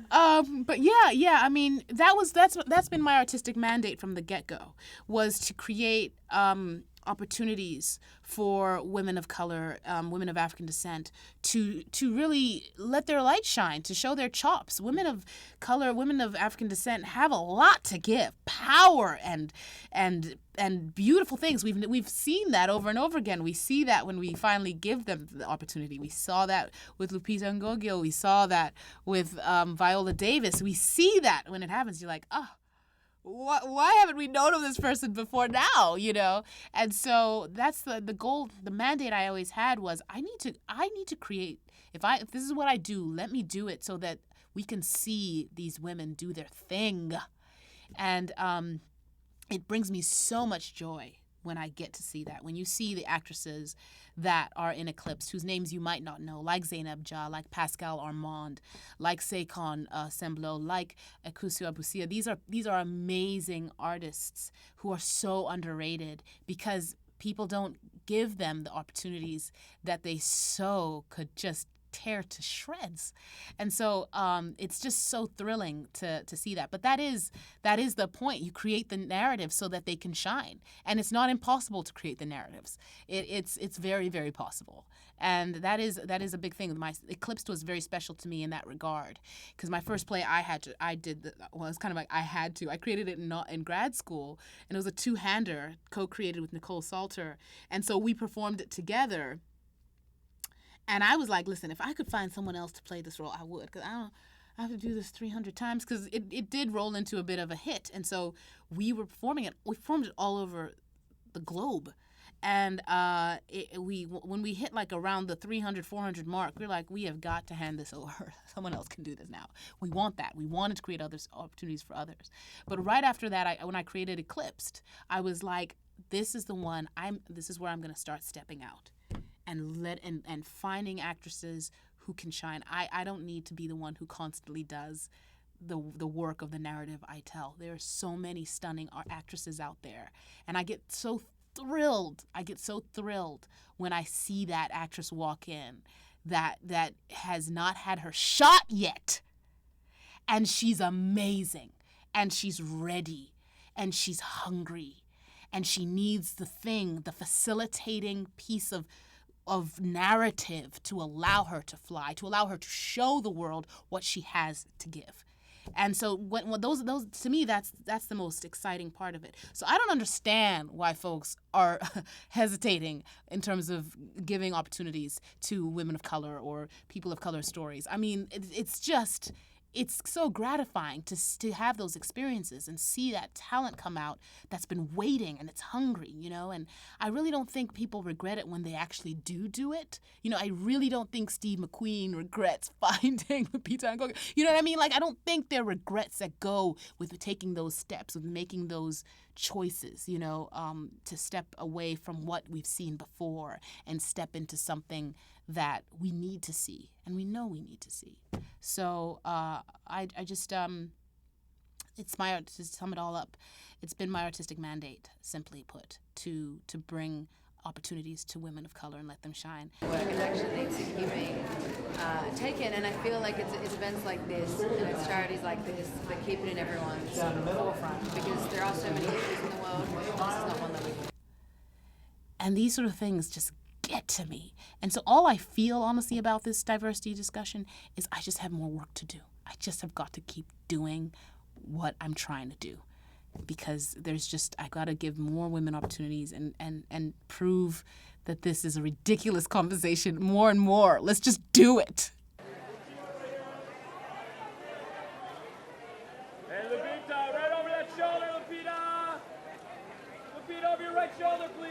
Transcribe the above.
But yeah. I mean, that's been my artistic mandate from the get-go, was to create opportunities for women of color, women of African descent, to really let their light shine, to show their chops. Women of color, women of African descent have a lot to give, power and beautiful things. We've seen that over and over again. We see that when we finally give them the opportunity. We saw that with Lupita Nyong'o. We saw that with Viola Davis. We see that when it happens. You're like, oh, why haven't we known of this person before now? And so that's the goal. The mandate I always had was I need to create. If this is what I do, let me do it so that we can see these women do their thing. And it brings me so much joy when I get to see that. When you see the actresses that are in Eclipsed, whose names you might not know, like Zainab Jah, like Pascale Armand, like Saycon Sengbloh, like Akosua Busia. These are amazing artists who are so underrated because people don't give them the opportunities that they so could just tear to shreds. And so it's just so thrilling to see that. But that is the point. You create the narrative so that they can shine. And it's not impossible to create the narratives. It's very, very possible. And that is a big thing. My Eclipsed was very special to me in that regard, because my first play it's kind of like I had to. I created it in grad school, and it was a two-hander co-created with Nicole Salter. And so we performed it together. And I was like, listen, if I could find someone else to play this role, I would, because I have to do this 300 times, because it did roll into a bit of a hit. And so we were performing it. We performed it all over the globe. And when we hit like around the 300, 400 mark, we're like, we have got to hand this over. Someone else can do this now. We want that. We wanted to create other opportunities for others. But right after that, when I created Eclipsed, I was like, this is the one. This is where I'm going to start stepping out. And finding actresses who can shine. I don't need to be the one who constantly does the work of the narrative I tell. There are so many stunning actresses out there, and I get so thrilled. When I see that actress walk in that has not had her shot yet, and she's amazing, and she's ready, and she's hungry, and she needs the facilitating piece of narrative to allow her to fly, to allow her to show the world what she has to give. And so when those to me, that's the most exciting part of it. So I don't understand why folks are hesitating in terms of giving opportunities to women of color or people of color stories. I mean, it's so gratifying to have those experiences and see that talent come out that's been waiting and it's hungry, and I really don't think people regret it when they actually do it. I really don't think Steve McQueen regrets finding Lupita Nyong'o. You know what I mean? Like, I don't think there are regrets that go with taking those steps, with making those choices, to step away from what we've seen before and step into something that we need to see and we know we need to see. So I just, to sum it all up, it's been my artistic mandate, simply put, to bring opportunities to women of color and let them shine. Work is actually to keeping taken, and I feel like it's events like this and it's charities like this that keep it in everyone's forefront, because there are so many issues in the world. This is not one that we can. And these sort of things just get to me. And so all I feel, honestly, about this diversity discussion is I just have more work to do. I just have got to keep doing what I'm trying to do, because I got to give more women opportunities and prove that this is a ridiculous conversation more and more. Let's just do it. Hey, Lupita, right over that shoulder, Lupita! Lupita, over your right shoulder, please!